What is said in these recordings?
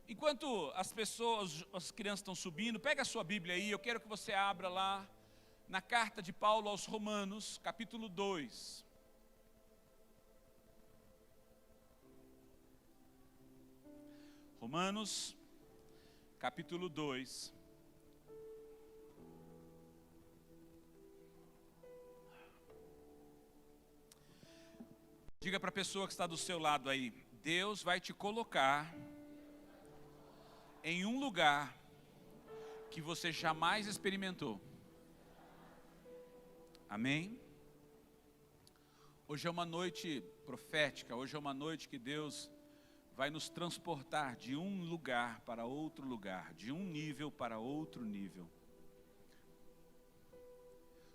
Enquanto as crianças estão subindo, pega a sua Bíblia aí, eu quero que você abra lá na carta de Paulo aos Romanos, capítulo 2. Romanos, capítulo 2. Diga para a pessoa que está do seu lado aí, Deus vai te colocar em um lugar que você jamais experimentou. Amém? Hoje é uma noite profética, hoje é uma noite que Deus vai nos transportar de um lugar para outro lugar, de um nível para outro nível.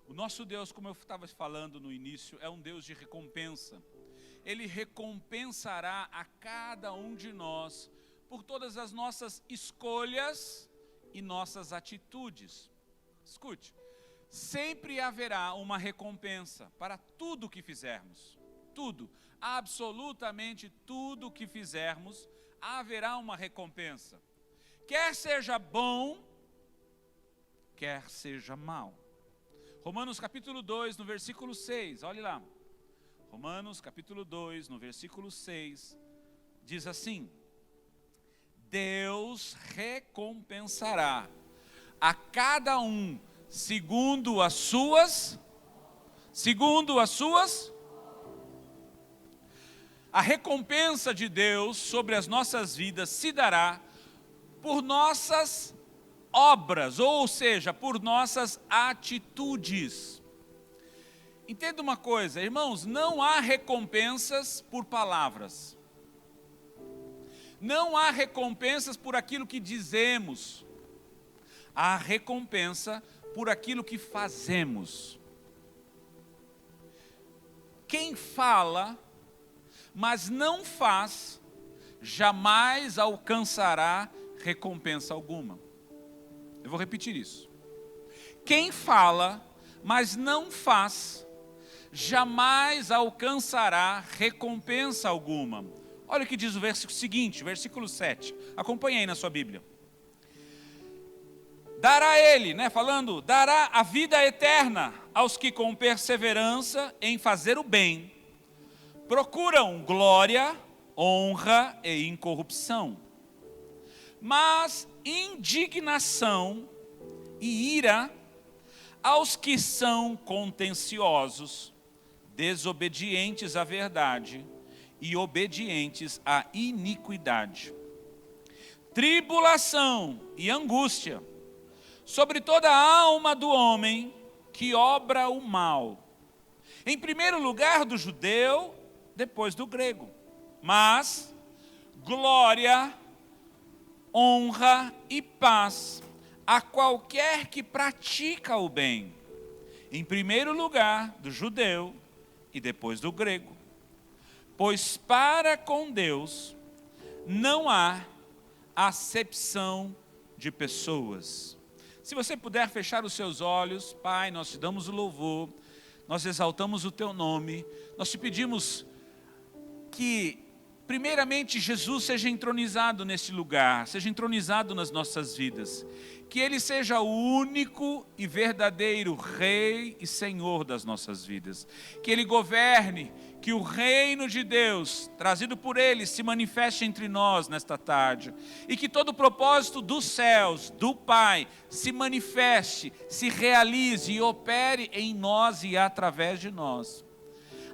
O nosso Deus, como eu estava falando no início, é um Deus de recompensa. Ele recompensará a cada um de nós por todas as nossas escolhas e nossas atitudes. Escute, sempre haverá uma recompensa para tudo que fizermos. Tudo, absolutamente tudo que fizermos, haverá uma recompensa. Quer seja bom, quer seja mal. Romanos capítulo 2, no versículo 6, olhe lá. Romanos capítulo 2, no versículo 6, diz assim: Deus recompensará a cada um segundo as suas. A recompensa de Deus sobre as nossas vidas se dará por nossas obras, ou seja, por nossas atitudes. Entenda uma coisa, irmãos, não há recompensas por palavras. Não há recompensas por aquilo que dizemos. Há recompensa por aquilo que fazemos. Quem fala, mas não faz, jamais alcançará recompensa alguma. Eu vou repetir isso. Quem fala, mas não faz, jamais alcançará recompensa alguma. Olha o que diz o versículo seguinte, versículo 7. Acompanhe aí na sua Bíblia. Dará ele, falando, dará a vida eterna aos que com perseverança em fazer o bem procuram glória, honra e incorrupção. Mas indignação e ira aos que são contenciosos, desobedientes à verdade e obedientes à iniquidade. Tribulação e angústia sobre toda a alma do homem que obra o mal. Em primeiro lugar do judeu, depois do grego. Mas glória, honra e paz a qualquer que pratica o bem. Em primeiro lugar do judeu e depois do grego. Pois para com Deus não há acepção de pessoas. Se você puder fechar os seus olhos, Pai, nós te damos o louvor, nós exaltamos o teu nome, nós te pedimos que, primeiramente, Jesus seja entronizado neste lugar, seja entronizado nas nossas vidas, que Ele seja o único e verdadeiro Rei e Senhor das nossas vidas, que Ele governe, que o reino de Deus, trazido por Ele, se manifeste entre nós nesta tarde, e que todo o propósito dos céus, do Pai, se manifeste, se realize e opere em nós e através de nós.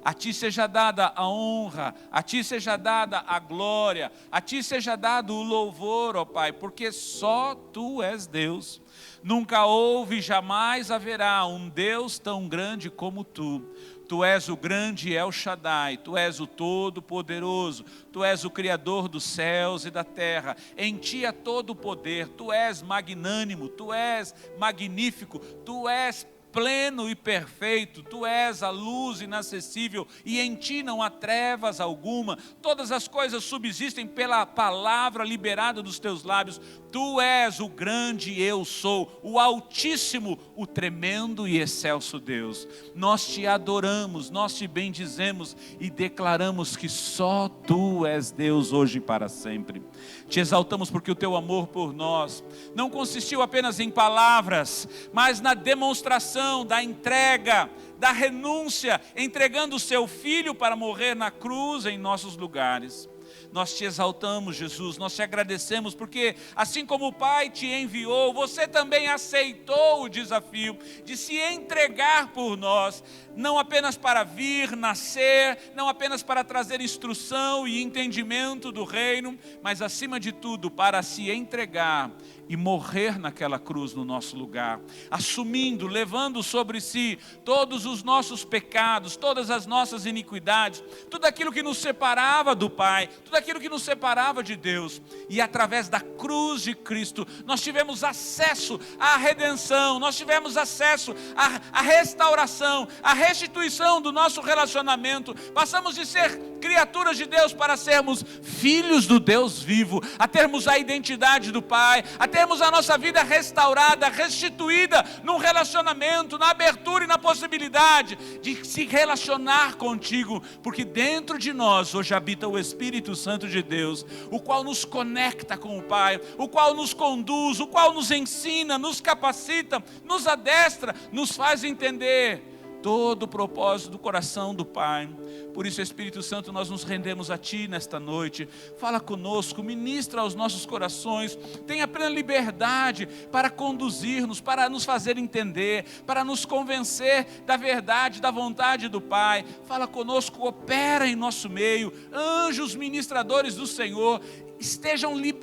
A Ti seja dada a honra, a Ti seja dada a glória, a Ti seja dado o louvor, ó Pai, porque só Tu és Deus. Nunca houve e jamais haverá um Deus tão grande como Tu. Tu és o grande El Shaddai, Tu és o Todo-Poderoso, Tu és o Criador dos céus e da terra. Em Ti há todo o poder, Tu és magnânimo, Tu és magnífico, Tu és pleno e perfeito, tu és a luz inacessível e em ti não há trevas alguma, todas as coisas subsistem pela palavra liberada dos teus lábios, tu és o grande eu sou, o Altíssimo, o tremendo e excelso Deus. Nós te adoramos, nós te bendizemos e declaramos que só tu és Deus hoje e para sempre. Te exaltamos porque o teu amor por nós não consistiu apenas em palavras, mas na demonstração da entrega, da renúncia, entregando o seu Filho para morrer na cruz em nossos lugares. Nós te exaltamos, Jesus, nós te agradecemos, porque assim como o Pai te enviou, você também aceitou o desafio de se entregar por nós, não apenas para vir, nascer, não apenas para trazer instrução e entendimento do reino, mas acima de tudo para se entregar e morrer naquela cruz no nosso lugar, assumindo, levando sobre si todos os nossos pecados, todas as nossas iniquidades, tudo aquilo que nos separava do Pai, tudo aquilo que nos separava de Deus, e através da cruz de Cristo, nós tivemos acesso à redenção, nós tivemos acesso à restauração, à restituição do nosso relacionamento, passamos de ser criaturas de Deus para sermos filhos do Deus vivo, a termos a identidade do Pai, a termos a nossa vida restaurada, restituída num relacionamento, na abertura e na possibilidade de se relacionar contigo, porque dentro de nós hoje habita o Espírito Santo de Deus, o qual nos conecta com o Pai, o qual nos conduz, o qual nos ensina, nos capacita, nos adestra, nos faz entender todo o propósito do coração do Pai. Por isso, Espírito Santo, nós nos rendemos a Ti nesta noite. Fala conosco, ministra aos nossos corações, tenha plena liberdade para conduzir-nos, para nos fazer entender, para nos convencer da verdade, da vontade do Pai. Fala conosco, opera em nosso meio, anjos ministradores do Senhor,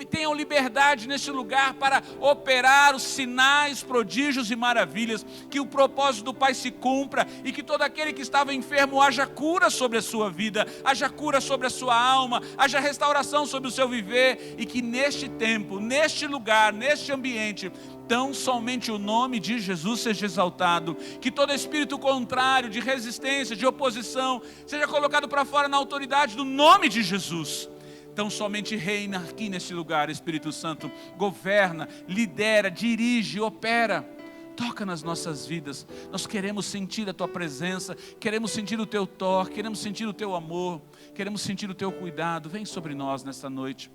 tenham liberdade neste lugar para operar os sinais, prodígios e maravilhas, que o propósito do Pai se cumpra e que todo aquele que estava enfermo haja cura sobre a sua vida, haja cura sobre a sua alma, haja restauração sobre o seu viver, e que neste tempo, neste lugar, neste ambiente, tão somente o nome de Jesus seja exaltado, que todo espírito contrário, de resistência, de oposição, seja colocado para fora na autoridade do nome de Jesus. Então somente reina aqui neste lugar, Espírito Santo, governa, lidera, dirige, opera, toca nas nossas vidas. Nós queremos sentir a Tua presença, queremos sentir o Teu toque, queremos sentir o Teu amor, queremos sentir o Teu cuidado. Vem sobre nós nesta noite,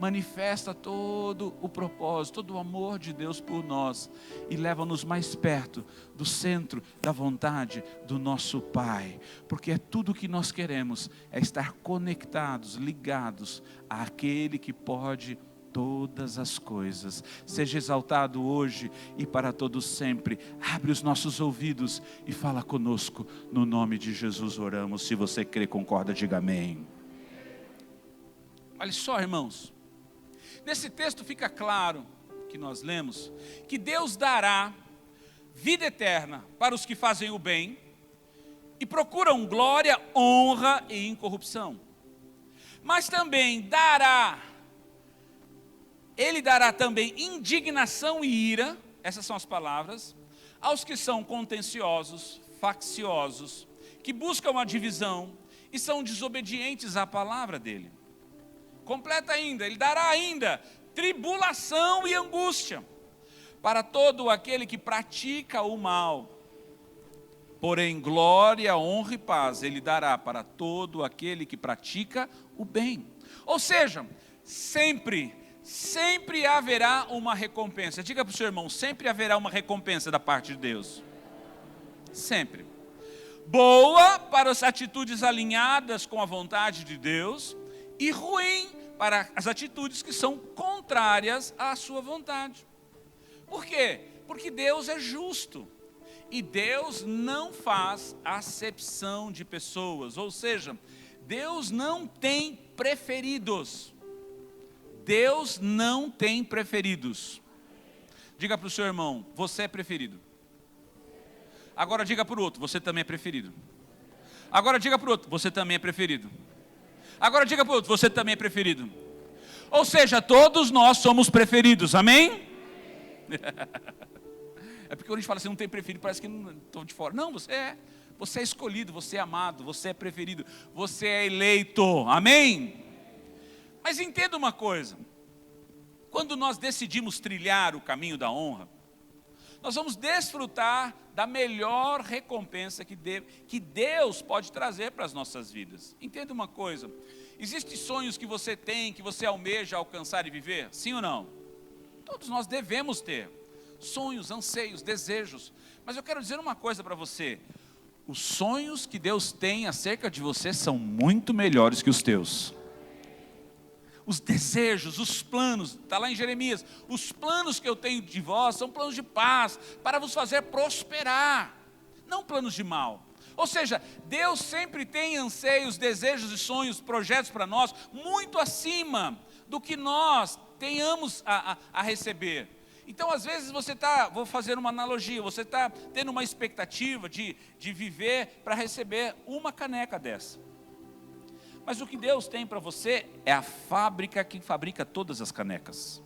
manifesta todo o propósito, todo o amor de Deus por nós e leva-nos mais perto do centro da vontade do nosso Pai, porque é tudo o que nós queremos, é estar conectados, ligados àquele que pode todas as coisas. Seja exaltado hoje e para todos sempre. Abre os nossos ouvidos e fala conosco, no nome de Jesus oramos. Se você crê, concorda, diga amém. Olha só, irmãos, nesse texto fica claro que nós lemos que Deus dará vida eterna para os que fazem o bem e procuram glória, honra e incorrupção. Mas também Ele dará também indignação e ira, essas são as palavras, aos que são contenciosos, facciosos, que buscam a divisão e são desobedientes à palavra dele. Completa ainda, Ele dará ainda tribulação e angústia para todo aquele que pratica o mal. Porém, glória, honra e paz Ele dará para todo aquele que pratica o bem. Ou seja, sempre haverá uma recompensa. Diga para o seu irmão, sempre haverá uma recompensa da parte de Deus. Sempre. Boa para as atitudes alinhadas com a vontade de Deus e ruim para as atitudes que são contrárias à sua vontade. Por quê? Porque Deus é justo. E Deus não faz acepção de pessoas. Ou seja, Deus não tem preferidos. Deus não tem preferidos. Diga para o seu irmão, você é preferido. Agora diga para o outro, você também é preferido. Agora diga para o outro, você também é preferido. Agora diga para o outro, você também é preferido. Ou seja, todos nós somos preferidos, amém? É porque quando a gente fala assim, não tem preferido, parece que não estou de fora. Não, você é escolhido, você é amado, você é preferido, você é eleito, amém? Mas entenda uma coisa, quando nós decidimos trilhar o caminho da honra, nós vamos desfrutar da melhor recompensa que Deus pode trazer para as nossas vidas. Entenda uma coisa, existem sonhos que você tem, que você almeja alcançar e viver? Sim ou não? Todos nós devemos ter sonhos, anseios, desejos. Mas eu quero dizer uma coisa para você, os sonhos que Deus tem acerca de você são muito melhores que os teus. Os desejos, os planos, está lá em Jeremias, os planos que eu tenho de vós são planos de paz, para vos fazer prosperar, não planos de mal. Ou seja, Deus sempre tem anseios, desejos e sonhos, projetos para nós, muito acima do que nós tenhamos a receber. Então às vezes você está, vou fazer uma analogia, você está tendo uma expectativa de viver para receber uma caneca dessa. Mas o que Deus tem para você é a fábrica que fabrica todas as canecas.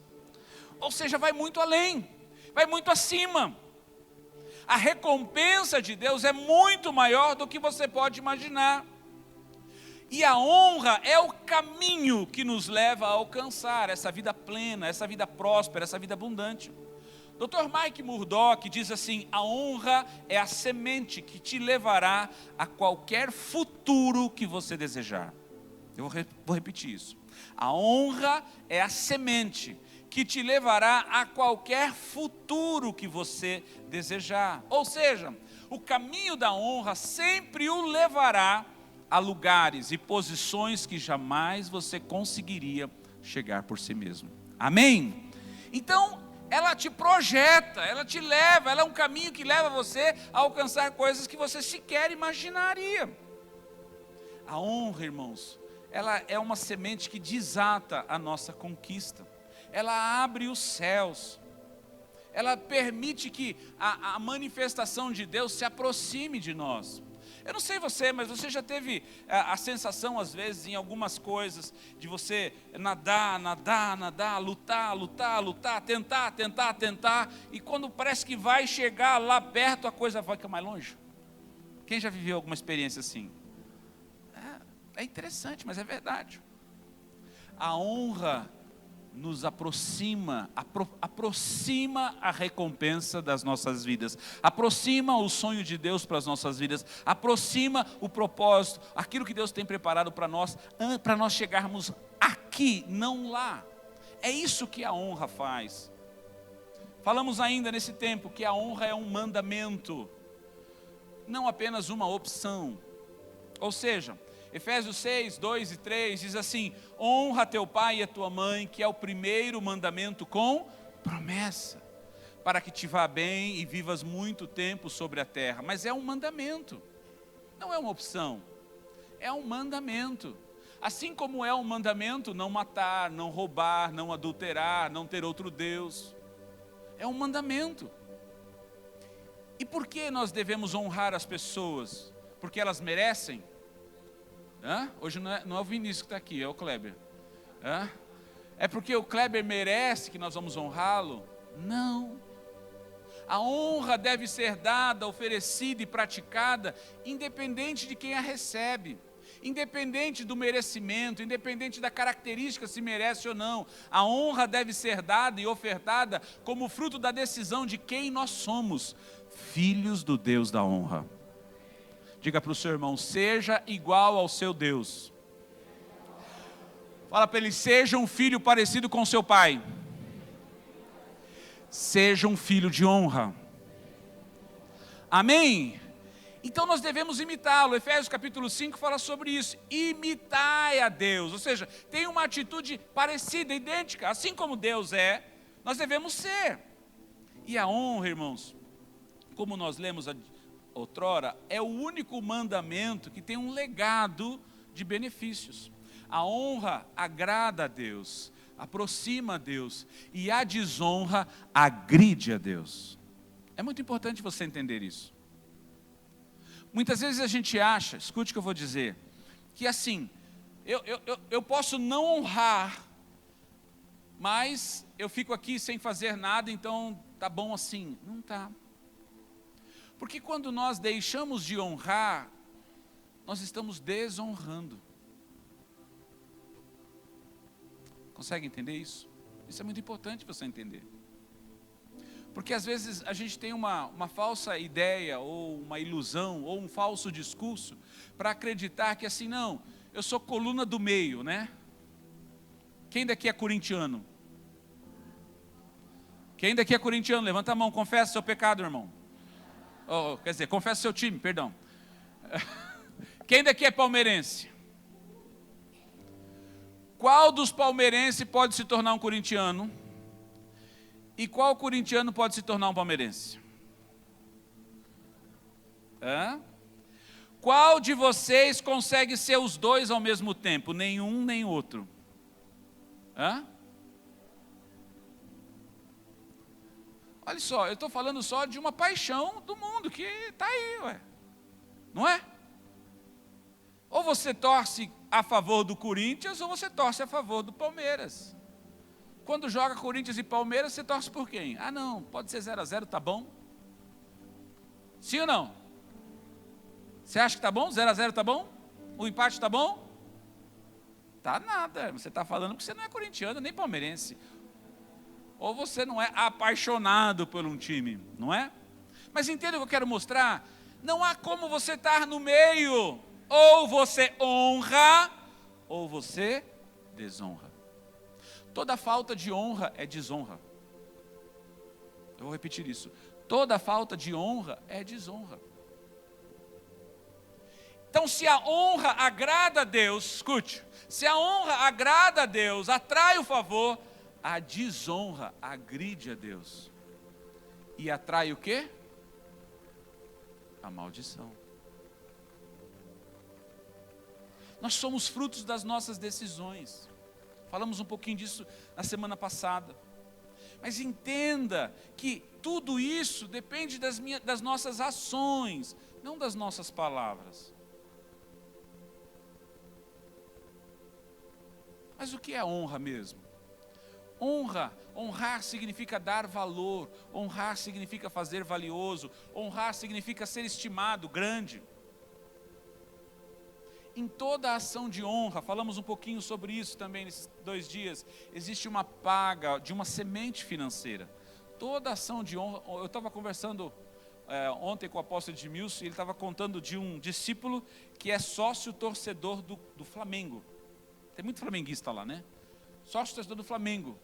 Ou seja, vai muito além, vai muito acima. A recompensa de Deus é muito maior do que você pode imaginar. E a honra é o caminho que nos leva a alcançar essa vida plena, essa vida próspera, essa vida abundante. Dr. Mike Murdock diz assim, a honra é a semente que te levará a qualquer futuro que você desejar. Eu vou repetir isso. A honra é a semente que te levará a qualquer futuro que você desejar. Ou seja, o caminho da honra sempre o levará a lugares e posições que jamais você conseguiria chegar por si mesmo. Amém? Então, ela te projeta, ela te leva, ela é um caminho que leva você a alcançar coisas que você sequer imaginaria. A honra, irmãos, ela é uma semente que desata a nossa conquista. Ela abre os céus. Ela permite que a manifestação de Deus se aproxime de nós. Eu não sei você, mas você já teve a sensação, às vezes, em algumas coisas, de você nadar, lutar, tentar, e quando parece que vai chegar lá perto, a coisa vai ficar mais longe? Quem já viveu alguma experiência assim? É interessante, mas é verdade. A honra nos aproxima a recompensa das nossas vidas, aproxima o sonho de Deus para as nossas vidas, aproxima o propósito, aquilo que Deus tem preparado para nós chegarmos aqui, não lá. É isso que a honra faz. Falamos ainda nesse tempo que a honra é um mandamento, não apenas uma opção. Ou seja, Efésios 6, 2 e 3 diz assim, honra teu pai e a tua mãe, que é o primeiro mandamento com promessa, para que te vá bem e vivas muito tempo sobre a terra. Mas é um mandamento, não é uma opção, é um mandamento. Assim como é um mandamento não matar, não roubar, não adulterar, não ter outro Deus. É um mandamento. E por que nós devemos honrar as pessoas? Porque elas merecem? Hoje não é o Vinícius que está aqui, é o Kleber. É porque o Kleber merece que nós vamos honrá-lo? Não. A honra deve ser dada, oferecida e praticada, independente de quem a recebe, independente do merecimento, independente da característica se merece ou não. A honra deve ser dada e ofertada como fruto da decisão de quem nós somos, filhos do Deus da honra. Diga para o seu irmão, seja igual ao seu Deus. Fala para ele, seja um filho parecido com seu pai. Seja um filho de honra. Amém? Então nós devemos imitá-lo. Efésios capítulo 5 fala sobre isso. Imitai a Deus. Ou seja, tem uma atitude parecida, idêntica. Assim como Deus é, nós devemos ser. E a honra, irmãos, como nós lemos outrora, é o único mandamento que tem um legado de benefícios. A honra agrada a Deus, aproxima a Deus, e a desonra agride a Deus. É muito importante você entender isso. Muitas vezes a gente acha, escute o que eu vou dizer, que assim, eu posso não honrar, mas eu fico aqui sem fazer nada, então tá bom assim. Não tá. Porque quando nós deixamos de honrar, nós estamos desonrando. Consegue entender isso? Isso é muito importante você entender. Porque às vezes a gente tem uma falsa ideia, ou uma ilusão, ou um falso discurso, para acreditar que assim, não, eu sou coluna do meio, né? Quem daqui é corintiano? Quem daqui é corintiano? Levanta a mão, confessa seu pecado, irmão. Quer dizer, confessa seu time, perdão. Quem daqui é palmeirense? Qual dos palmeirenses pode se tornar um corintiano? E qual corintiano pode se tornar um palmeirense? Qual de vocês consegue ser os dois ao mesmo tempo? Nenhum, nem outro. Olha só, eu estou falando só de uma paixão do mundo que está aí, ué. Não é? Ou você torce a favor do Corinthians, ou você torce a favor do Palmeiras. Quando joga Corinthians e Palmeiras, você torce por quem? Ah, não, pode ser 0-0, tá bom? Sim ou não? Você acha que tá bom? 0-0 tá bom? O empate tá bom? Tá nada, você está falando que você não é corintiano, nem palmeirense. Ou você não é apaixonado por um time, não é? Mas entenda o que eu quero mostrar. Não há como você estar no meio. Ou você honra, ou você desonra. Toda falta de honra é desonra. Eu vou repetir isso. Toda falta de honra é desonra. Então, se a honra agrada a Deus, escute, se a honra agrada a Deus, atrai o favor, a desonra agride a Deus. E atrai o quê? A maldição. Nós somos frutos das nossas decisões. Falamos um pouquinho disso na semana passada. Mas entenda que tudo isso depende das nossas ações, não das nossas palavras. Mas o que é honra mesmo? Honrar significa dar valor, honrar significa fazer valioso, honrar significa ser estimado, grande. Em toda a ação de honra, falamos um pouquinho sobre isso também nesses 2 dias, existe uma paga de uma semente financeira. Toda ação de honra, eu estava conversando ontem com o apóstolo Edmilson, e ele estava contando de um discípulo que é sócio torcedor do Flamengo. Tem muito flamenguista lá, né? Sócio torcedor do Flamengo.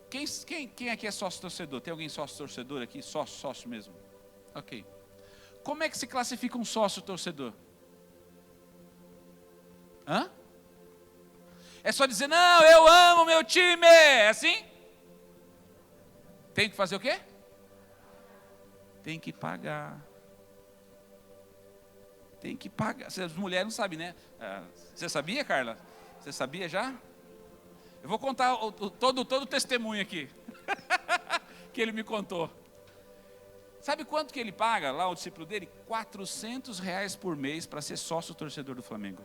Quem aqui é sócio torcedor? Tem alguém sócio torcedor aqui? Sócio mesmo? Ok. Como é que se classifica um sócio torcedor? É só dizer, não, eu amo meu time, é assim? Tem que fazer o quê? Tem que pagar. Tem que pagar. As mulheres não sabem, né? Você sabia, Carla? Você sabia já? Eu vou contar todo o testemunho aqui. Que ele me contou. Sabe quanto que ele paga lá, o discípulo dele? R$400 por mês para ser sócio torcedor do Flamengo.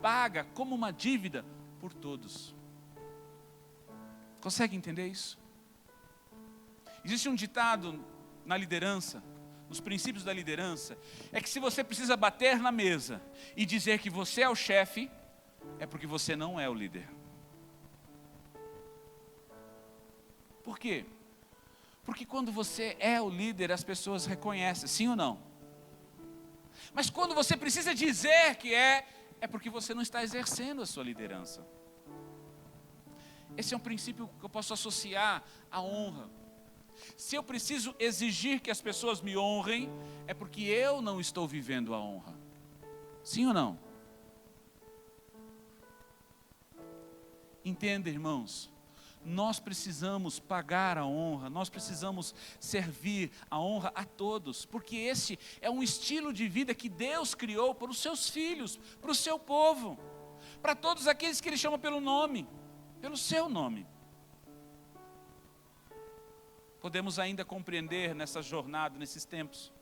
Paga como uma dívida por todos. Consegue entender isso? Existe um ditado na liderança, nos princípios da liderança, é que se você precisa bater na mesa e dizer que você é o chefe, é porque você não é o líder. Por quê? Porque quando você é o líder, as pessoas reconhecem, sim ou não? Mas quando você precisa dizer que é porque você não está exercendo a sua liderança. Esse é um princípio que eu posso associar à honra. Se eu preciso exigir que as pessoas me honrem, é porque eu não estou vivendo a honra. Sim ou não? Entenda, irmãos, nós precisamos pagar a honra, nós precisamos servir a honra a todos, porque esse é um estilo de vida que Deus criou para os seus filhos, para o seu povo, para todos aqueles que Ele chama pelo nome, pelo seu nome. Podemos ainda compreender nessa jornada, nesses tempos,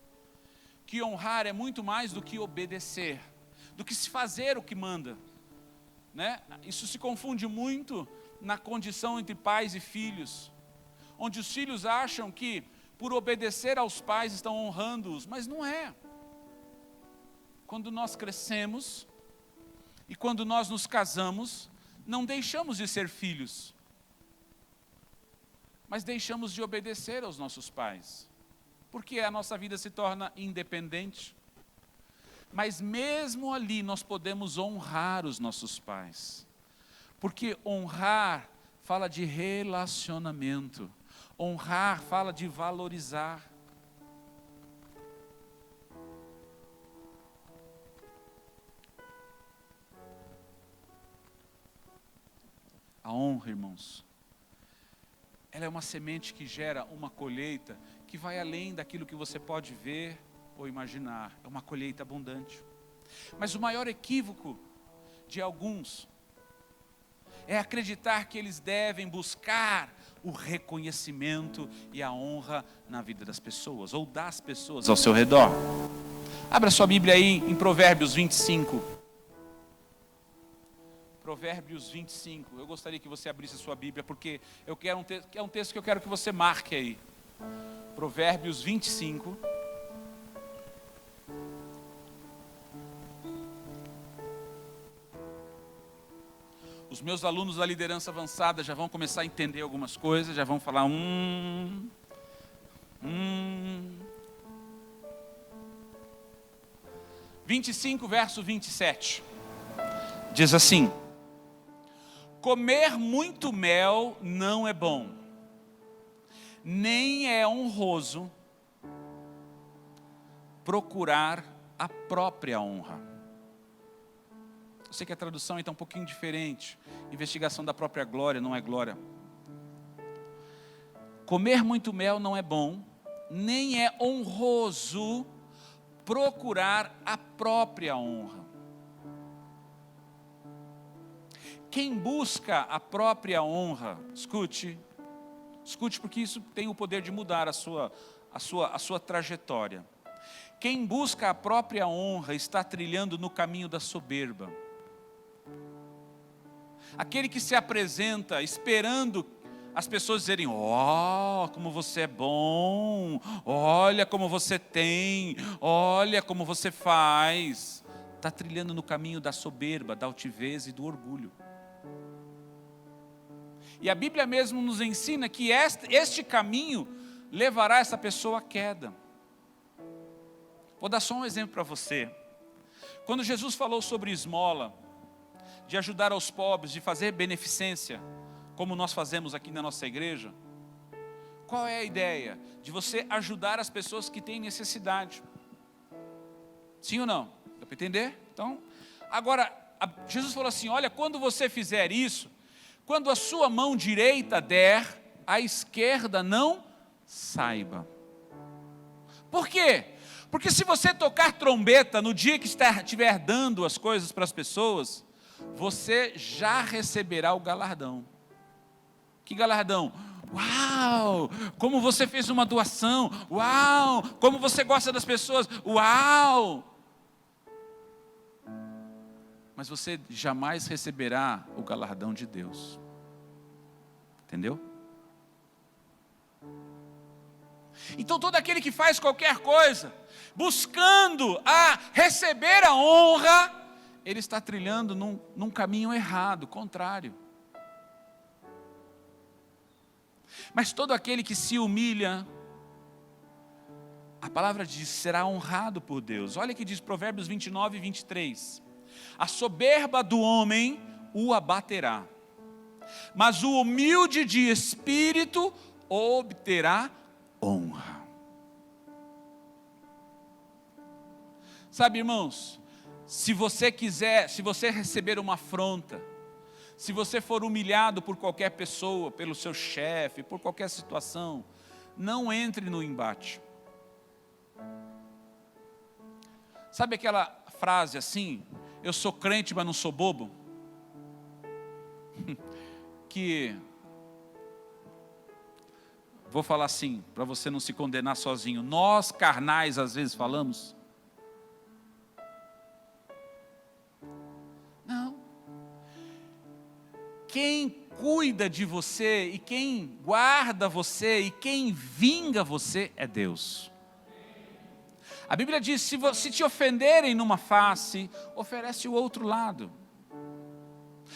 que honrar é muito mais do que obedecer, do que se fazer o que manda, né? Isso se confunde muito na condição entre pais e filhos, onde os filhos acham que por obedecer aos pais estão honrando-os, mas não é. Quando nós crescemos e quando nós nos casamos, não deixamos de ser filhos, mas deixamos de obedecer aos nossos pais, porque a nossa vida se torna independente. Mas mesmo ali nós podemos honrar os nossos pais, porque honrar fala de relacionamento, honrar fala de valorizar. A honra, irmãos, ela é uma semente que gera uma colheita que vai além daquilo que você pode ver ou imaginar. É uma colheita abundante. Mas o maior equívoco de alguns é acreditar que eles devem buscar o reconhecimento e a honra na vida das pessoas, ou das pessoas ao seu redor. Abra sua Bíblia aí em Provérbios 25. Provérbios 25, eu gostaria que você abrisse a sua Bíblia, porque eu quero é um texto que eu quero que você marque aí. Provérbios 25. Os meus alunos da liderança avançada já vão começar a entender algumas coisas, já vão falar, 25, verso 27. Diz assim: comer muito mel não é bom, nem é honroso procurar a própria honra. Eu sei que a tradução está um pouquinho diferente. Investigação da própria glória não é glória. Comer muito mel não é bom, nem é honroso procurar a própria honra. Quem busca a própria honra, escute porque isso tem o poder de mudar a sua trajetória. Quem busca a própria honra está trilhando no caminho da soberba. Aquele que se apresenta esperando as pessoas dizerem, como você é bom, olha como você tem, olha como você faz, está trilhando no caminho da soberba, da altivez e do orgulho. E a Bíblia mesmo nos ensina que este caminho levará essa pessoa à queda. Vou dar só um exemplo para você. Quando Jesus falou sobre esmola, de ajudar aos pobres, de fazer beneficência, como nós fazemos aqui na nossa igreja, qual é a ideia? De você ajudar as pessoas que têm necessidade. Sim ou não? Dá para entender? Então, agora, Jesus falou assim, olha, quando você fizer isso, quando a sua mão direita der, a esquerda não saiba. Por quê? Porque se você tocar trombeta no dia que estiver dando as coisas para as pessoas, você já receberá o galardão. Que galardão? Uau! Como você fez uma doação! Uau! Como você gosta das pessoas! Uau! Mas você jamais receberá o galardão de Deus. Entendeu? Então todo aquele que faz qualquer coisa, buscando a receber a honra, ele está trilhando num caminho errado, contrário. Mas todo aquele que se humilha, a palavra diz, será honrado por Deus. Olha que diz Provérbios 29 e 23. A soberba do homem o abaterá, mas o humilde de espírito obterá honra. Sabe, irmãos, se você receber uma afronta, se você for humilhado por qualquer pessoa, pelo seu chefe, por qualquer situação, não entre no embate. Sabe aquela frase assim, eu sou crente, mas não sou bobo? Que, vou falar assim, para você não se condenar sozinho, nós carnais às vezes falamos. quem cuida de você, e quem guarda você, e quem vinga você é Deus. A Bíblia diz, se te ofenderem numa face, oferece o outro lado.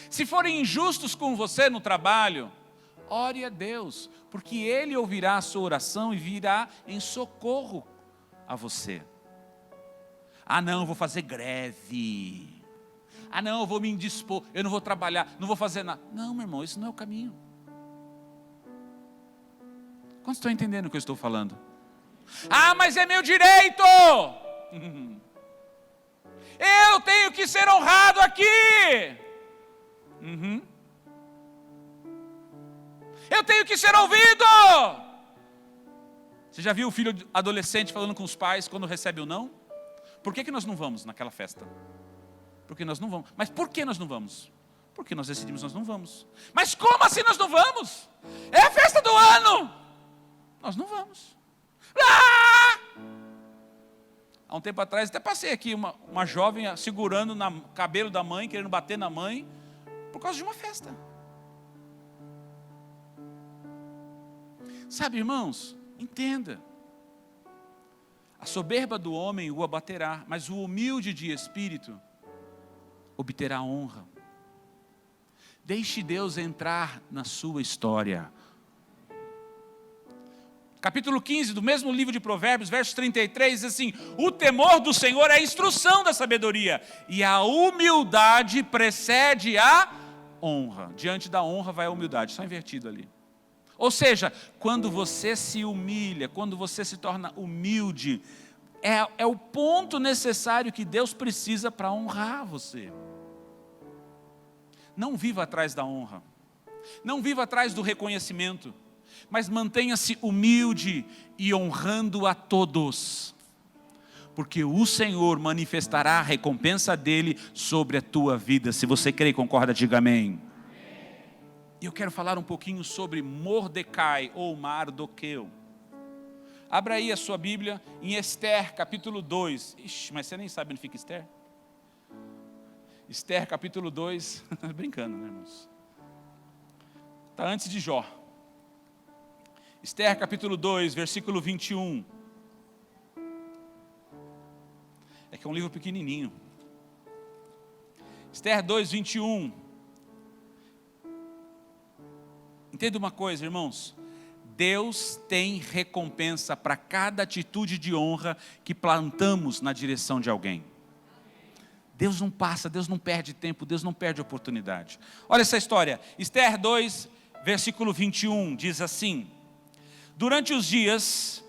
Se forem injustos com você no trabalho, ore a Deus, porque Ele ouvirá a sua oração e virá em socorro a você. Ah não, eu vou fazer greve. Ah não, eu vou me indispor, eu não vou trabalhar, não vou fazer nada. Não, meu irmão, isso não é o caminho. Quantos estão entendendo o que eu estou falando? Ah, mas é meu direito! Eu tenho que ser honrado aqui! Eu tenho que ser ouvido! Você já viu o filho adolescente falando com os pais quando recebe o não? Por que nós não vamos naquela festa? Porque nós não vamos. Mas por que nós não vamos? Porque nós decidimos nós não vamos. Mas como assim nós não vamos? É a festa do ano! Nós não vamos. Ah! Há um tempo atrás até passei aqui uma jovem segurando no cabelo da mãe, querendo bater na mãe, por causa de uma festa. Sabe, irmãos, entenda. A soberba do homem o abaterá, mas o humilde de espírito obterá honra. Deixe Deus entrar na sua história. Capítulo 15 do mesmo livro de Provérbios, verso 33, diz assim: o temor do Senhor é a instrução da sabedoria, e a humildade precede a honra. Diante da honra vai a humildade, só invertido ali. Ou seja, quando você se humilha, quando você se torna humilde, é o ponto necessário que Deus precisa para honrar você. Não viva atrás da honra, não viva atrás do reconhecimento, mas mantenha-se humilde e honrando a todos, porque o Senhor manifestará a recompensa dele sobre a tua vida. Se você crê e concorda, diga amém. E eu quero falar um pouquinho sobre Mordecai ou Mardoqueu. Abra aí a sua Bíblia em Esther, capítulo 2. Ixi, mas você nem sabe onde fica Esther? Esther, capítulo 2. Brincando, né, irmãos? Está antes de Jó. Esther, capítulo 2, versículo 21. É que é um livro pequenininho. Esther 2, 21. Entenda uma coisa, irmãos. Deus tem recompensa para cada atitude de honra que plantamos na direção de alguém. Deus não passa, Deus não perde tempo, Deus não perde oportunidade. Olha essa história. Esther 2, versículo 21, diz assim: Durante os dias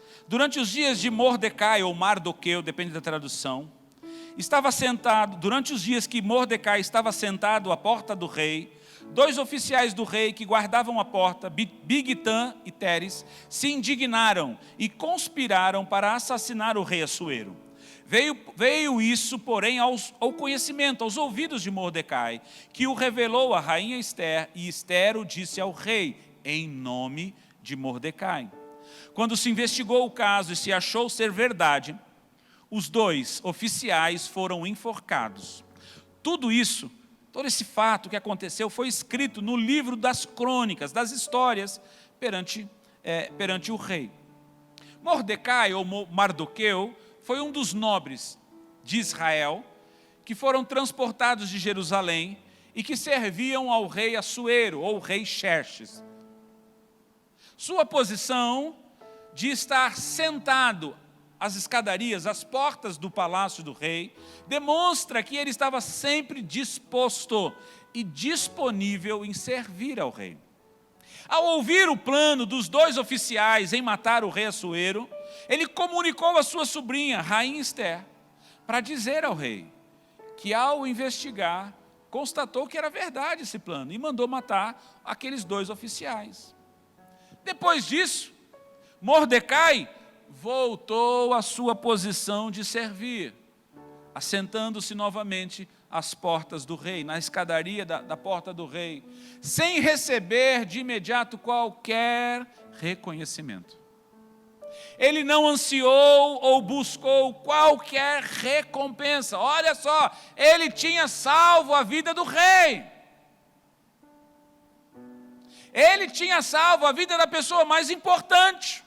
de Mordecai ou Mardoqueu, depende da tradução, durante os dias que Mordecai estava sentado à porta do rei, 2 oficiais do rei que guardavam a porta, Bigtan e Teres, se indignaram e conspiraram para assassinar o rei Assuero. Veio isso, porém, ao conhecimento, aos ouvidos de Mordecai, que o revelou à rainha Esther, e Esther o disse ao rei, em nome de Mordecai. Quando se investigou o caso e se achou ser verdade, os 2 oficiais foram enforcados. Todo esse fato que aconteceu foi escrito no livro das crônicas, das histórias, perante o rei. Mordecai ou Mardoqueu foi um dos nobres de Israel que foram transportados de Jerusalém e que serviam ao rei Assuero ou rei Xerxes. Sua posição de estar sentado às escadarias, às portas do palácio do rei, demonstra que ele estava sempre disposto e disponível em servir ao rei. Ao ouvir o plano dos 2 oficiais em matar o rei Assuero, ele comunicou à sua sobrinha, rainha Esther, para dizer ao rei que, ao investigar, constatou que era verdade esse plano e mandou matar aqueles 2 oficiais. Depois disso, Mordecai voltou à sua posição de servir, assentando-se novamente às portas do rei, na escadaria da porta do rei, sem receber de imediato qualquer reconhecimento. Ele não ansiou ou buscou qualquer recompensa. Olha só, ele tinha salvo a vida do rei. Ele tinha salvo a vida da pessoa mais importante.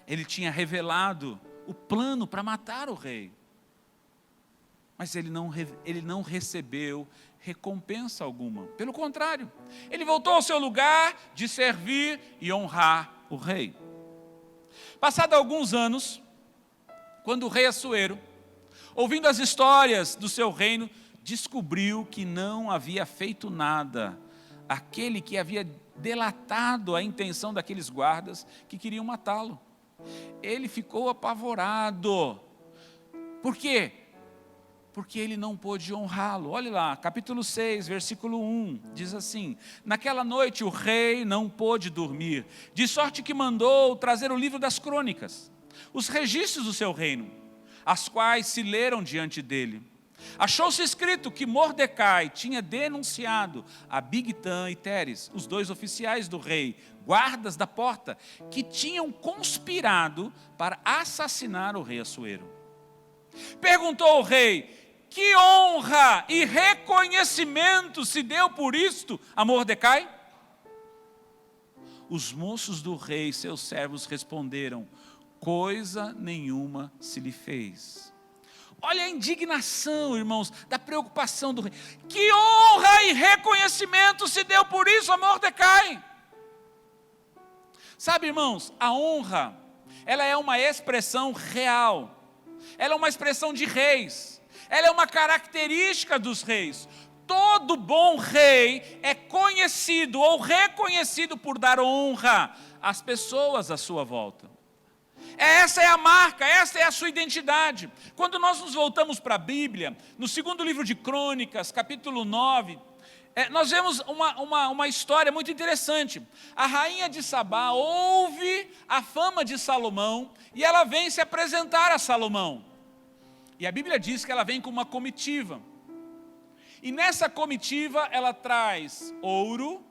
Ele tinha revelado o plano para matar o rei. Mas ele não recebeu recompensa alguma. Pelo contrário, ele voltou ao seu lugar de servir e honrar o rei. Passado alguns anos, quando o rei Assuero, ouvindo as histórias do seu reino, descobriu que não havia feito nada aquele que havia delatado a intenção daqueles guardas que queriam matá-lo. Ele ficou apavorado. Por quê? Porque ele não pôde honrá-lo. Olhe lá, capítulo 6, versículo 1, diz assim: naquela noite o rei não pôde dormir, de sorte que mandou trazer o livro das crônicas, os registros do seu reino, as quais se leram diante dele. Achou-se escrito que Mordecai tinha denunciado a Bigtã e Teres, os dois oficiais do rei, guardas da porta, que tinham conspirado para assassinar o rei Assuero. Perguntou o rei: que honra e reconhecimento se deu por isto a Mordecai? Os moços do rei, seus servos, responderam: coisa nenhuma se lhe fez. Olha a indignação, irmãos, da preocupação do rei. Que honra e reconhecimento se deu por isso a Mordecai? Sabe, irmãos, a honra, ela é uma expressão real. Ela é uma expressão de reis. Ela é uma característica dos reis. Todo bom rei é conhecido ou reconhecido por dar honra às pessoas à sua volta. Essa é a marca, essa é a sua identidade. Quando nós nos voltamos para a Bíblia, no segundo livro de Crônicas, capítulo 9, nós vemos uma história muito interessante. A rainha de Sabá ouve a fama de Salomão e ela vem se apresentar a Salomão. E a Bíblia diz que ela vem com uma comitiva. E nessa comitiva ela traz ouro,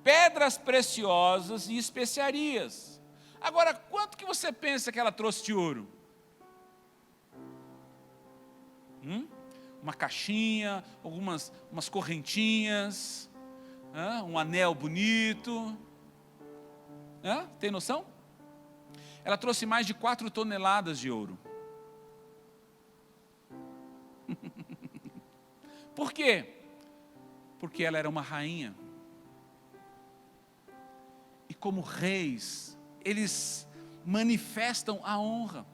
pedras preciosas e especiarias. Agora, quanto que você pensa que ela trouxe de ouro? Uma caixinha, umas correntinhas, um anel bonito. Tem noção? Ela trouxe mais de 4 toneladas de ouro. Por quê? Porque ela era uma rainha. E como reis, eles manifestam a honra.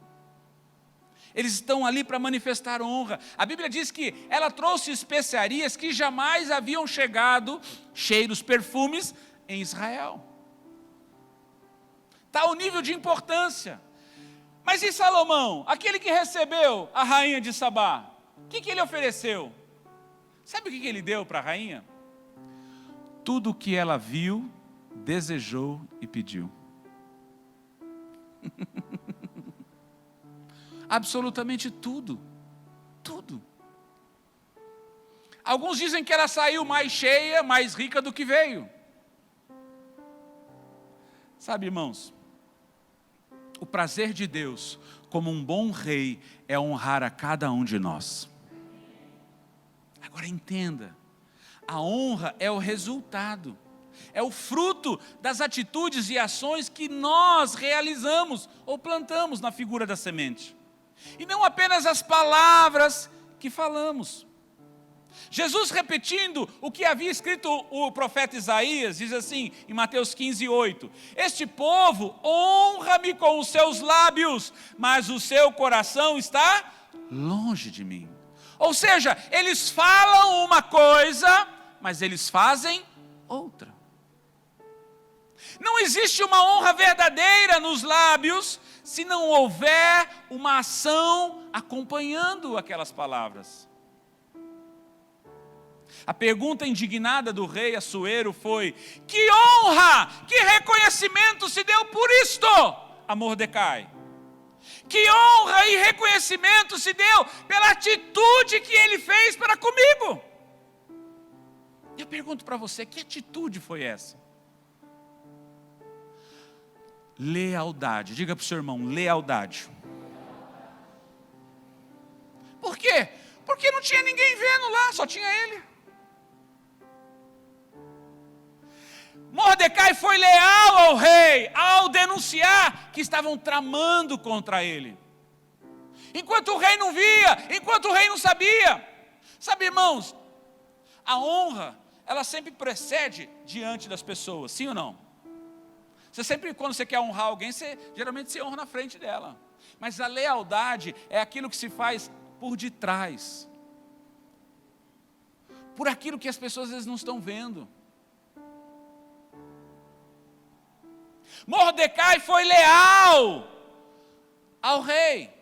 Eles estão ali para manifestar honra. A Bíblia diz que ela trouxe especiarias que jamais haviam chegado, cheiros, perfumes, em Israel. Está o nível de importância. Mas e Salomão, aquele que recebeu a rainha de Sabá? O que ele ofereceu? Sabe o que ele deu para a rainha? Tudo o que ela viu, desejou e pediu. Absolutamente tudo. Tudo. Alguns dizem que ela saiu mais cheia, mais rica do que veio. Sabe, irmãos, o prazer de Deus, como um bom rei, é honrar a cada um de nós. Agora entenda, a honra é o resultado, é o fruto das atitudes e ações que nós realizamos ou plantamos na figura da semente. E não apenas as palavras que falamos. Jesus, repetindo o que havia escrito o profeta Isaías, diz assim, em Mateus 15:8: este povo honra-me com os seus lábios, mas o seu coração está longe de mim. Ou seja, eles falam uma coisa, mas eles fazem outra. Não existe uma honra verdadeira nos lábios se não houver uma ação acompanhando aquelas palavras. A pergunta indignada do rei Assuero foi: que honra, que reconhecimento se deu por isto a Mordecai? Que honra e reconhecimento se deu pela atitude que ele fez para comigo? Eu pergunto para você, que atitude foi essa? Lealdade. Diga para o seu irmão, lealdade. Por quê? Porque não tinha ninguém vendo lá, só tinha ele. Mordecai foi leal ao rei ao denunciar que estavam tramando contra ele. Enquanto o rei não via, enquanto o rei não sabia. Sabe, irmãos, a honra, ela sempre precede diante das pessoas, sim ou não? Você sempre, quando você quer honrar alguém, geralmente você honra na frente dela. Mas a lealdade é aquilo que se faz por detrás. Por aquilo que as pessoas às vezes não estão vendo. Mordecai foi leal ao rei.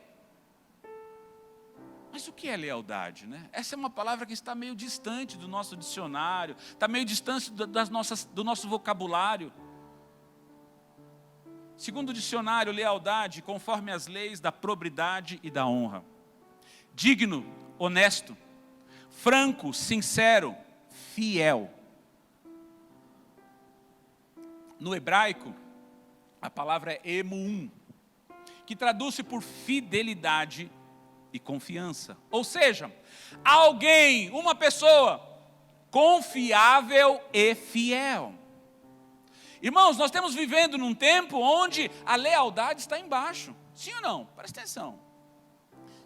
Mas o que é lealdade, né? Essa é uma palavra que está meio distante do nosso dicionário, está meio distante do nosso vocabulário. Segundo o dicionário, lealdade, conforme as leis da probidade e da honra. Digno, honesto, franco, sincero, fiel. No hebraico, a palavra é emuum, que traduz-se por fidelidade e confiança. Ou seja, alguém, uma pessoa confiável e fiel. Irmãos, nós estamos vivendo num tempo onde a lealdade está embaixo. Sim ou não? Presta atenção.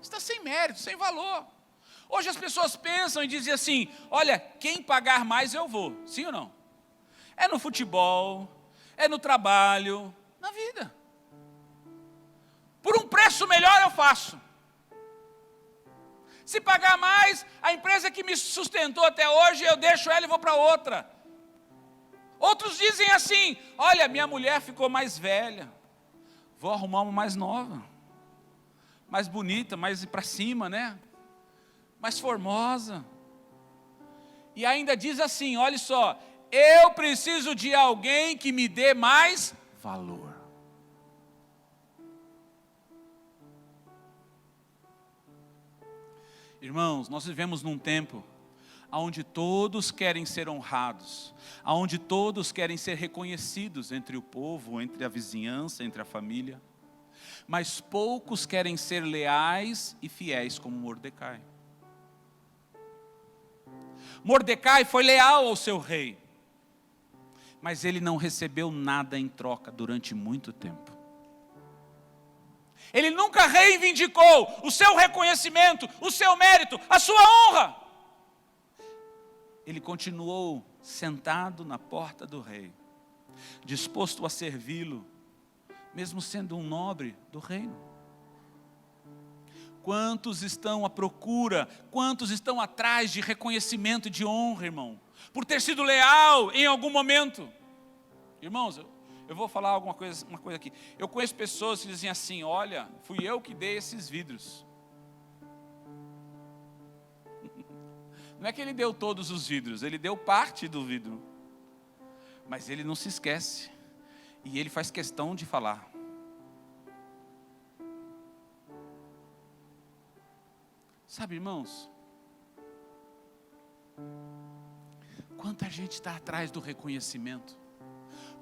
Está sem mérito, sem valor. Hoje as pessoas pensam e dizem assim, olha, quem pagar mais eu vou. Sim ou não? É no futebol, é no trabalho, na vida. Por um preço melhor eu faço. Se pagar mais, a empresa que me sustentou até hoje, eu deixo ela e vou para outra. Outros dizem assim, olha, minha mulher ficou mais velha, vou arrumar uma mais nova, mais bonita, mais para cima, né? Mais formosa. E ainda diz assim, olha só, eu preciso de alguém que me dê mais valor. Irmãos, nós vivemos num tempo onde todos querem ser honrados, onde todos querem ser reconhecidos entre o povo, entre a vizinhança, entre a família, mas poucos querem ser leais e fiéis como Mordecai. Mordecai foi leal ao seu rei, mas ele não recebeu nada em troca durante muito tempo. Ele nunca reivindicou o seu reconhecimento, o seu mérito, a sua honra. Ele continuou sentado na porta do rei, disposto a servi-lo, mesmo sendo um nobre do reino. Quantos estão à procura, quantos estão atrás de reconhecimento e de honra, irmão, por ter sido leal em algum momento? Irmãos, eu vou falar uma coisa aqui. Eu conheço pessoas que dizem assim, olha, fui eu que dei esses vidros. Não é que ele deu todos os vidros, ele deu parte do vidro. Mas ele não se esquece. E ele faz questão de falar. Sabe, irmãos? Quanta gente está atrás do reconhecimento.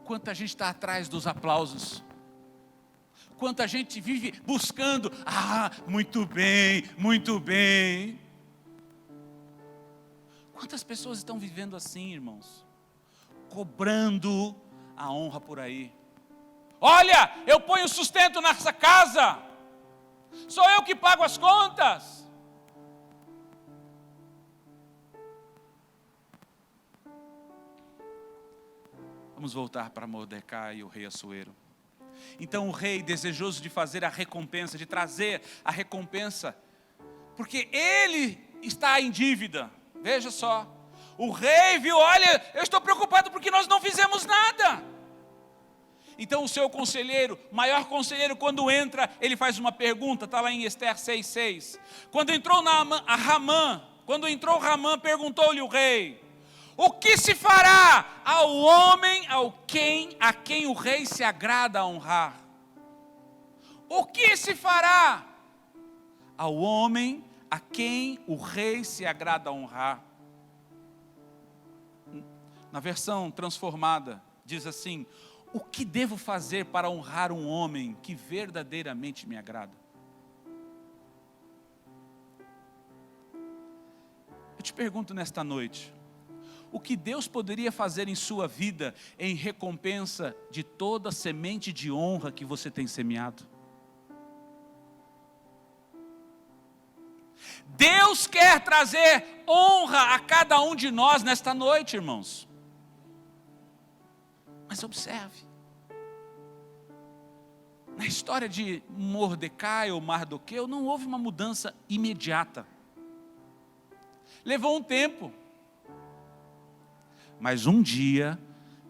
Quanta gente está atrás dos aplausos. Quanta gente vive buscando, muito bem, muito bem. Quantas pessoas estão vivendo assim, irmãos? Cobrando a honra por aí. Olha, eu ponho sustento nessa casa. Sou eu que pago as contas. Vamos voltar para Mordecai e o rei Assuero. Então o rei, desejoso de fazer a recompensa, de trazer a recompensa, porque ele está em dívida. Veja só, o rei viu, olha, eu estou preocupado porque nós não fizemos nada. Então o seu conselheiro, maior conselheiro, quando entra, ele faz uma pergunta, está lá em Esther 6,6. Quando entrou Ramã, perguntou-lhe o rei, o que se fará ao homem a quem o rei se agrada a honrar? O que se fará ao homem a quem o rei se agrada a honrar? Na versão transformada, diz assim, o que devo fazer para honrar um homem que verdadeiramente me agrada? Eu te pergunto nesta noite, o que Deus poderia fazer em sua vida em recompensa de toda a semente de honra que você tem semeado? Deus quer trazer honra a cada um de nós nesta noite, irmãos. Mas observe, na história de Mordecai ou Mardoqueu, não houve uma mudança imediata. Levou um tempo. Mas um dia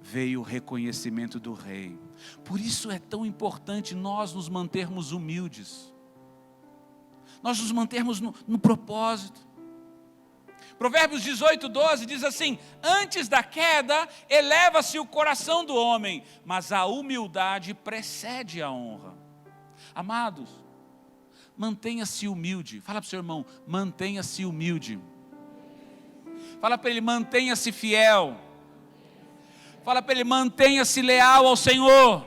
veio o reconhecimento do rei. Por isso é tão importante nós nos mantermos humildes. Nós nos mantermos no propósito. Provérbios 18:12 diz assim: antes da queda, eleva-se o coração do homem, mas a humildade precede a honra. Amados, mantenha-se humilde. Fala para o seu irmão, mantenha-se humilde. Fala para ele, mantenha-se fiel. Fala para ele, mantenha-se leal ao Senhor.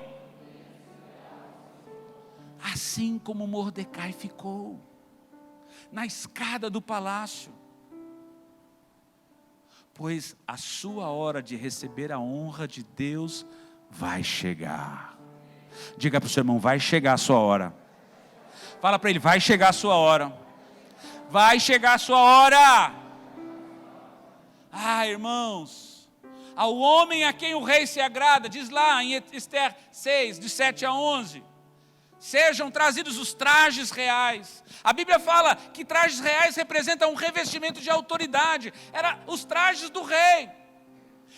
Assim como Mordecai ficou na escada do palácio. Pois a sua hora de receber a honra de Deus vai chegar. Diga para o seu irmão, vai chegar a sua hora. Fala para ele, vai chegar a sua hora. Vai chegar a sua hora. Ah, irmãos, ao homem a quem o rei se agrada, diz lá em Ester 6, de 7 a 11, sejam trazidos os trajes reais. A Bíblia fala que trajes reais representam um revestimento de autoridade. Era os trajes do rei.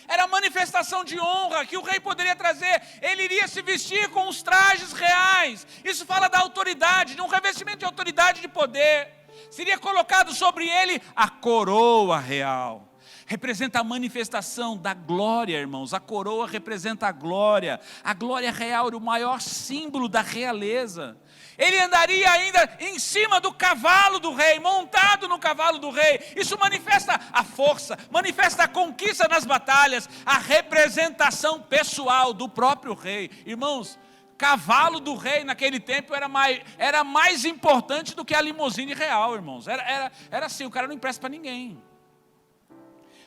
Era a manifestação de honra que o rei poderia trazer. Ele iria se vestir com os trajes reais. Isso fala da autoridade, de um revestimento de autoridade, de poder. Seria colocado sobre ele a coroa real. Representa a manifestação da glória, irmãos. A coroa representa a glória. A glória real era o maior símbolo da realeza. Ele andaria ainda em cima do cavalo do rei, montado no cavalo do rei. Isso manifesta a força, manifesta a conquista nas batalhas, a representação pessoal do próprio rei. Irmãos, cavalo do rei naquele tempo era mais importante do que a limusine real, irmãos. Era assim, o cara não empresta para ninguém.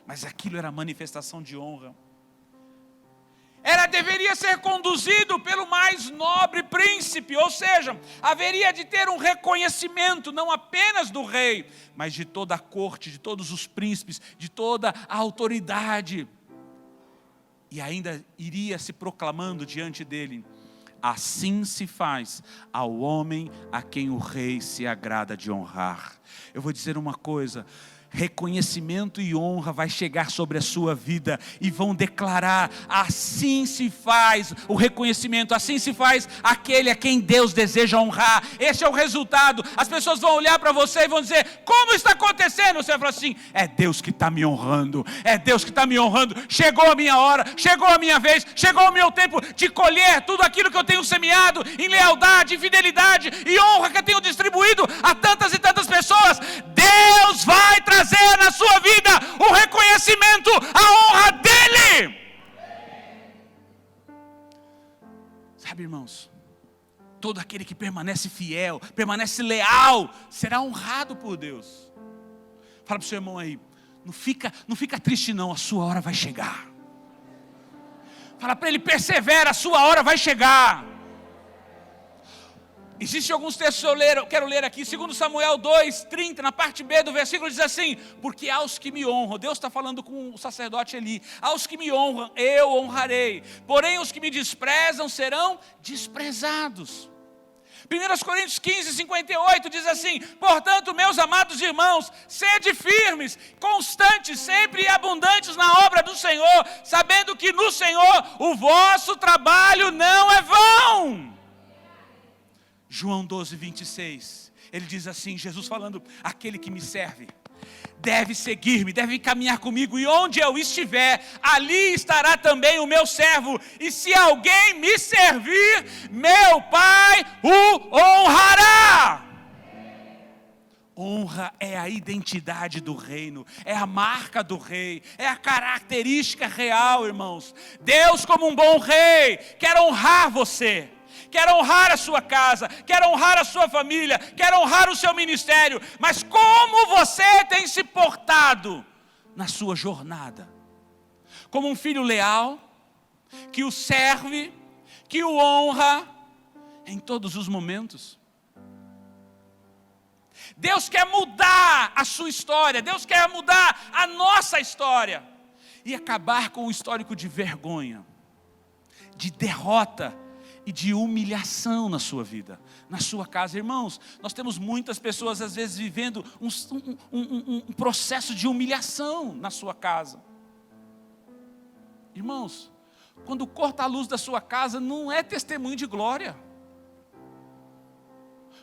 Mas aquilo era manifestação de honra. Deveria ser conduzido pelo mais nobre príncipe, ou seja, haveria de ter um reconhecimento, não apenas do rei, mas de toda a corte, de todos os príncipes, de toda a autoridade. E ainda iria se proclamando diante dele: assim se faz ao homem a quem o rei se agrada de honrar. Eu vou dizer uma coisa: reconhecimento e honra vai chegar sobre a sua vida e vão declarar: assim se faz o reconhecimento, assim se faz aquele a quem Deus deseja honrar. Esse é o resultado. As pessoas vão olhar para você e vão dizer: como está acontecendo? Você vai falar assim: é Deus que está me honrando, é Deus que está me honrando. Chegou a minha hora, chegou a minha vez, chegou o meu tempo de colher tudo aquilo que eu tenho semeado em lealdade, em fidelidade e honra que eu tenho distribuído a tantas e tantas pessoas. Deus vai trazer na sua vida o reconhecimento, a honra dele. Sabe, irmãos, todo aquele que permanece fiel, permanece leal, será honrado por Deus. Fala para o seu irmão aí, não fica triste não, a sua hora vai chegar. Fala para ele, persevera, a sua hora vai chegar. Existem alguns textos que eu quero ler aqui. 2 Samuel 2:30, na parte B do versículo, diz assim: porque aos que me honram, Deus está falando com o sacerdote Eli, aos que me honram eu honrarei, porém os que me desprezam serão desprezados. 1 Coríntios 15:58 diz assim: portanto, meus amados irmãos, sede firmes, constantes, sempre e abundantes na obra do Senhor, sabendo que no Senhor o vosso trabalho não é vão. João 12:26, ele diz assim, Jesus falando: aquele que me serve deve seguir-me, deve caminhar comigo, e onde eu estiver, ali estará também o meu servo, e se alguém me servir, meu Pai o honrará. Honra é a identidade do reino, é a marca do rei, é a característica real, irmãos. Deus, como um bom rei, quer honrar você, quer honrar a sua casa, quer honrar a sua família, quer honrar o seu ministério. Mas como você tem se portado na sua jornada? como um filho leal, que o serve, que o honra em todos os momentos. Deus quer mudar a sua história, Deus quer mudar a nossa história e acabar com o histórico de vergonha, de derrota e de humilhação na sua vida, na sua casa. Irmãos, nós temos muitas pessoas às vezes vivendo um processo de humilhação na sua casa. Irmãos, quando corta a luz da sua casa, não é testemunho de glória.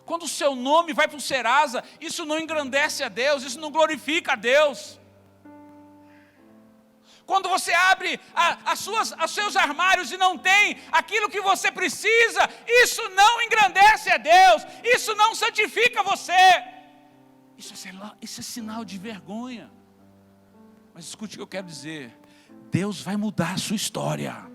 Quando o seu nome vai para o Serasa, isso não engrandece a Deus, isso não glorifica a Deus. Quando você abre os seus armários e não tem aquilo que você precisa, isso não engrandece a Deus, isso não santifica você. Isso é sinal de vergonha. Mas escute o que eu quero dizer: Deus vai mudar a sua história.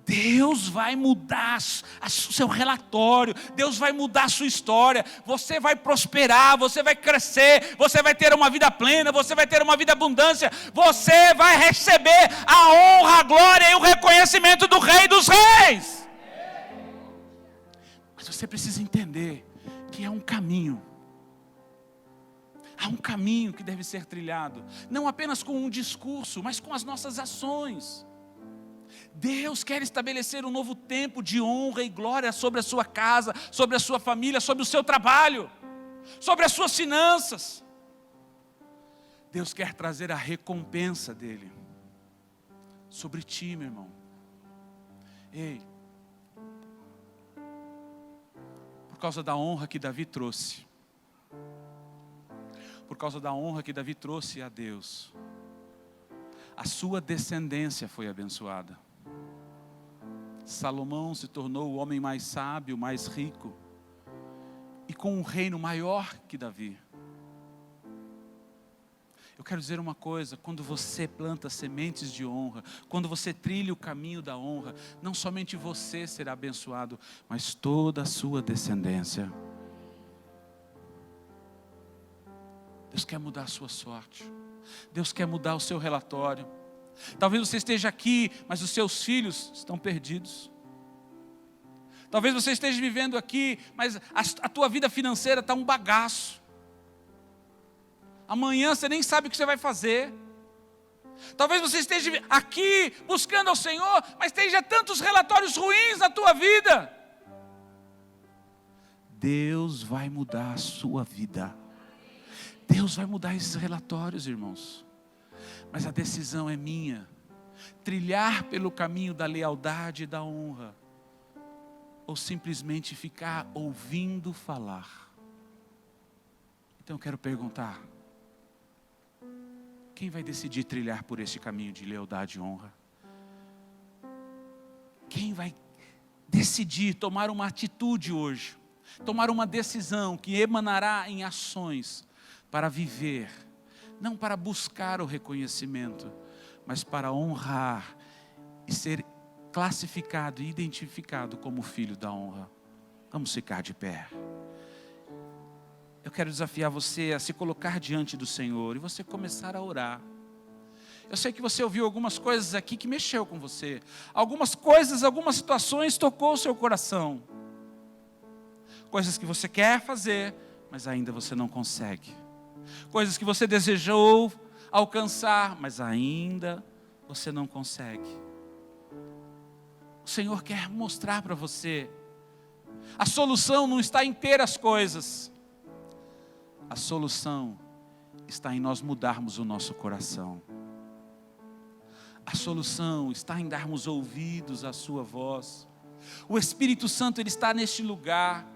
Deus vai mudar o seu relatório, Deus vai mudar a sua história, você vai prosperar, você vai crescer, você vai ter uma vida plena, você vai ter uma vida abundância, você vai receber a honra, a glória e o reconhecimento do Rei dos Reis. Mas você precisa entender que é um caminho. Há um caminho que deve ser trilhado, não apenas com um discurso, mas com as nossas ações. Deus quer estabelecer um novo tempo de honra e glória sobre a sua casa, sobre a sua família, sobre o seu trabalho, sobre as suas finanças. Deus quer trazer a recompensa dele sobre ti, meu irmão. Ei, por causa da honra que Davi trouxe, por causa da honra que Davi trouxe a Deus, a sua descendência foi abençoada. Salomão se tornou o homem mais sábio, mais rico, e com um reino maior que Davi. Eu quero dizer uma coisa: quando você planta sementes de honra, quando você trilha o caminho da honra, não somente você será abençoado, mas toda a sua descendência. Deus quer mudar a sua sorte, Deus quer mudar o seu relatório. Talvez você esteja aqui, mas os seus filhos estão perdidos. Talvez você esteja vivendo aqui, mas a tua vida financeira está um bagaço. Amanhã você nem sabe o que você vai fazer. Talvez você esteja aqui buscando ao Senhor, mas esteja tantos relatórios ruins na tua vida. Deus vai mudar a sua vida. Deus vai mudar esses relatórios, irmãos. Mas a decisão é minha. Trilhar pelo caminho da lealdade e da honra, ou simplesmente ficar ouvindo falar. Então eu quero perguntar: quem vai decidir trilhar por esse caminho de lealdade e honra? Quem vai decidir tomar uma atitude hoje? Tomar uma decisão que emanará em ações para viver, não para buscar o reconhecimento, mas para honrar e ser classificado e identificado como filho da honra. Vamos ficar de pé. Eu quero desafiar você a se colocar diante do Senhor e você começar a orar. Eu sei que você ouviu algumas coisas aqui que mexeu com você. Algumas coisas, algumas situações tocou o seu coração. Coisas que você quer fazer, mas ainda você não consegue. Coisas que você desejou alcançar, mas ainda você não consegue. O Senhor quer mostrar para você: a solução não está em ter as coisas, a solução está em nós mudarmos o nosso coração. A solução está em darmos ouvidos à sua voz. O Espírito Santo, Ele está neste lugar.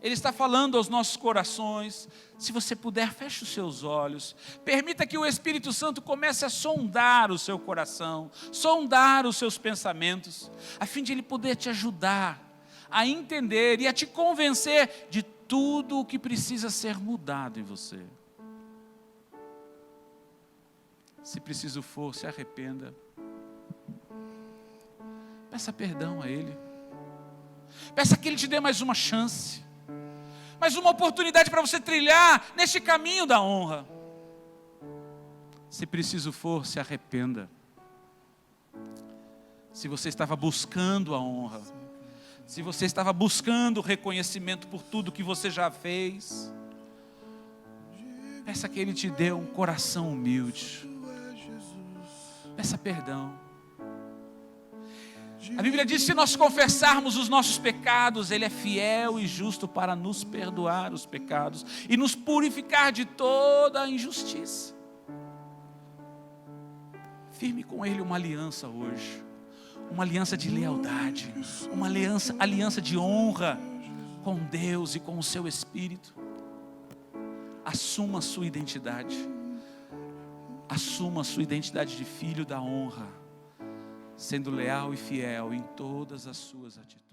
Ele está falando aos nossos corações. Se você puder, feche os seus olhos. Permita que o Espírito Santo comece a sondar o seu coração, sondar os seus pensamentos, a fim de Ele poder te ajudar a entender e a te convencer de tudo o que precisa ser mudado em você. Se preciso for, se arrependa. Peça perdão a Ele. Peça que Ele te dê mais uma chance, mais uma oportunidade para você trilhar neste caminho da honra. Se preciso for, se arrependa. Se você estava buscando a honra, se você estava buscando o reconhecimento por tudo que você já fez, peça que Ele te dê um coração humilde. Peça perdão. A Bíblia diz que se nós confessarmos os nossos pecados, Ele é fiel e justo para nos perdoar os pecados e nos purificar de toda a injustiça. Firme com Ele uma aliança hoje, uma aliança de lealdade, uma aliança de honra com Deus e com o seu Espírito. Assuma a sua identidade, assuma a sua identidade de filho da honra, sendo leal e fiel em todas as suas atitudes.